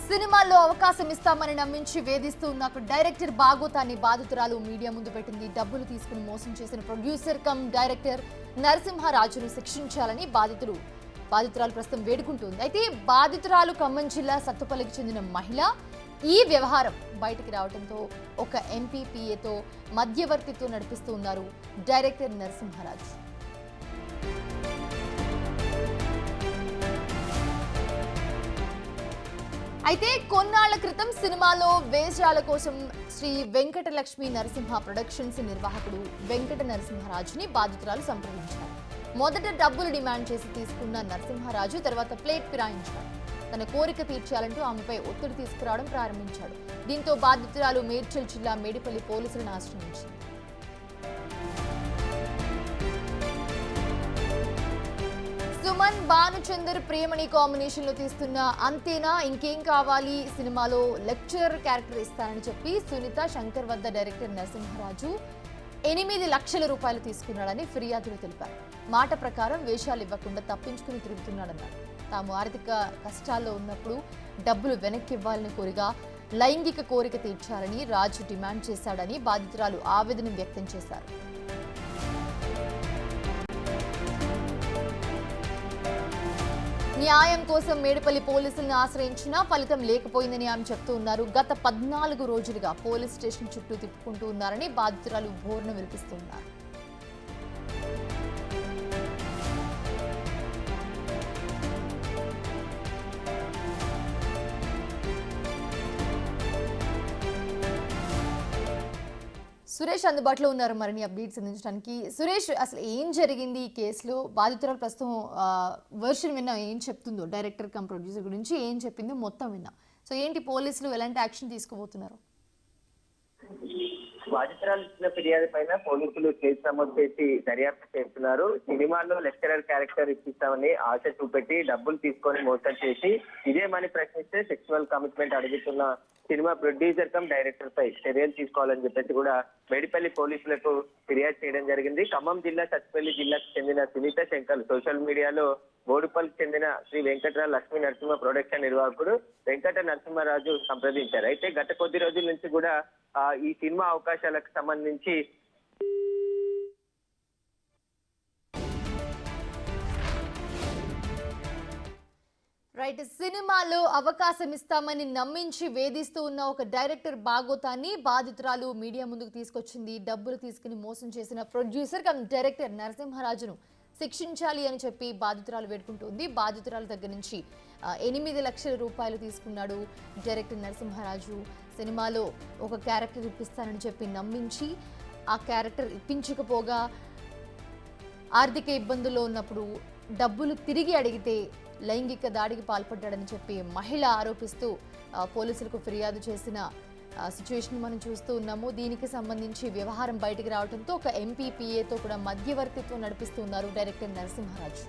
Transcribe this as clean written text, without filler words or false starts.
సినిమాల్లో అవకాశం ఇస్తామని నమ్మించి వేధిస్తూ ఉన్న డైరెక్టర్ భాగోతాన్ని బాధితురాలు మీడియా ముందు పెట్టింది. డబ్బులు తీసుకుని మోసం చేసిన ప్రొడ్యూసర్ కమ్ డైరెక్టర్ నరసింహరాజును శిక్షించాలని బాధితురాలు ప్రస్తుతం వేడుకుంటుంది. అయితే బాధితురాలు ఖమ్మం జిల్లా సత్తుపల్లికి చెందిన మహిళ. ఈ వ్యవహారం బయటికి రావడంతో ఒక ఎంపీపీఏతో మధ్యవర్తిత్వం నడిపిస్తూ ఉన్నారు డైరెక్టర్ నరసింహరాజు. అయితే కొన్నాళ్ల క్రితం సినిమాలో వేషాల కోసం శ్రీ వెంకటలక్ష్మి నరసింహ ప్రొడక్షన్స్ నిర్వాహకుడు వెంకట నరసింహరాజుని బాధితురాలు సంప్రదించారు. మొదట డబ్బులు డిమాండ్ చేసి తీసుకున్న నరసింహరాజు తర్వాత ప్లేట్ ఫిరాయించాడు. తన కోరిక తీర్చాలంటూ ఆమెపై ఒత్తిడి తీసుకురావడం ప్రారంభించాడు. దీంతో బాధితురాలు మేడ్చల్ జిల్లా మేడిపల్లి పోలీసులను ఆశ్రయించింది. సుమన్ భానుచందర్ ప్రియమణి కాంబినేషన్ లో తీస్తున్న అంతేనా ఇంకేం కావాలి సినిమాలో లెక్చరర్ క్యారెక్టర్ ఇస్తానని చెప్పి సునీత శంకర్ వద్ద డైరెక్టర్ నరసింహరాజు 8 లక్షల రూపాయలు తీసుకున్నాడని ఫిర్యాదులు తెలిపారు. మాట ప్రకారం వేషాలు ఇవ్వకుండా తప్పించుకుని తిరుగుతున్నాడన్నారు. తాము ఆర్థిక కష్టాల్లో ఉన్నప్పుడు డబ్బులు వెనక్కి ఇవ్వాలని కోరిగా లైంగిక కోరిక తీర్చాలని రాజు డిమాండ్ చేశాడని బాధితురాలు ఆవేదన వ్యక్తం చేశారు. న్యాయం కోసం మేడిపల్లి పోలీసులను ఆశ్రయించినా ఫలితం లేకపోయిందని ఆమె చెప్తూ ఉన్నారు. గత 14 రోజులుగా పోలీస్ స్టేషన్ చుట్టూ తిప్పుకుంటూ ఉన్నారని బాధితురాలు బోర్ను వినిపిస్తున్నారు. సురేష్ అందుబాటులో ఉన్నారు మరిన్ని అప్డేట్స్ అందించడానికి. సురేష్, అసలు ఏం జరిగింది ఈ కేసులో? బాధితురాలు ప్రస్తుతం వర్షన్ విన్నాం, ఏం చెప్తుందో డైరెక్టర్ కమ్ ప్రొడ్యూసర్ గురించి ఏం చెప్పిందో మొత్తం విన్నాం. సో ఏంటి పోలీసులు ఎలాంటి యాక్షన్ తీసుకోబోతున్నారు? బాధితురాలు ఇచ్చిన ఫిర్యాదు పైన పోలీసులు కేసు నమోదు చేసి దర్యాప్తు చేస్తున్నారు. సినిమాల్లో లెక్చరర్ క్యారెక్టర్ ఇప్పిస్తామని ఆశ చూపెట్టి డబ్బులు తీసుకొని మోసం చేసి ఇదేమని ప్రశ్నిస్తే సెక్సువల్ కమిట్మెంట్ అడుగుతున్న సినిమా ప్రొడ్యూసర్ కమ్ డైరెక్టర్ పై చర్యలు తీసుకోవాలని చెప్పేసి కూడా మేడిపల్లి పోలీసులకు ఫిర్యాదు చేయడం జరిగింది. ఖమ్మం జిల్లా సత్తుపల్లి జిల్లాకు చెందిన సునీత శంకర్ సోషల్ మీడియాలో బోడుపల్లికి చెందిన శ్రీ వెంకట లక్ష్మి నరసింహ ప్రొడక్షన్ నిర్వాహకుడు వెంకట నరసింహరాజు సంప్రదించారు. అయితే గత కొద్ది రోజుల నుంచి కూడా ఈ సినిమా అవకాశాలకు సంబంధించి సినిమాలో అవకాశం ఇస్తామని నమ్మించి వేధిస్తూ ఉన్న ఒక డైరెక్టర్ భాగోతాన్ని బాధితురాలు మీడియా ముందుకు తీసుకొచ్చింది. డబ్బులు తీసుకుని మోసం చేసిన ప్రొడ్యూసర్ కమ్ డైరెక్టర్ నరసింహరాజును శిక్షించాలి అని చెప్పి బాధితురాలు వేడుకుంటుంది. బాధితురాల దగ్గర నుంచి 8 లక్షల రూపాయలు తీసుకున్నాడు డైరెక్టర్ నరసింహరాజు. సినిమాలో ఒక క్యారెక్టర్ ఇప్పిస్తానని చెప్పి నమ్మించి ఆ క్యారెక్టర్ ఇప్పించకపోగా ఆర్థిక ఇబ్బందుల్లో ఉన్నప్పుడు డబ్బులు తిరిగి అడిగితే లైంగిక దాడికి పాల్పడ్డాడని చెప్పి మహిళ ఆరోపిస్తూ పోలీసులకు ఫిర్యాదు చేసిన సిచ్యువేషన్ మనం చూస్తూ ఉన్నాము. దీనికి సంబంధించి వ్యవహారం బయటికి రావడంతో ఒక ఎంపీపీఏతో కూడా మధ్యవర్తిత్వం నడిపిస్తూ ఉన్నారు డైరెక్టర్ నరసింహరాజు.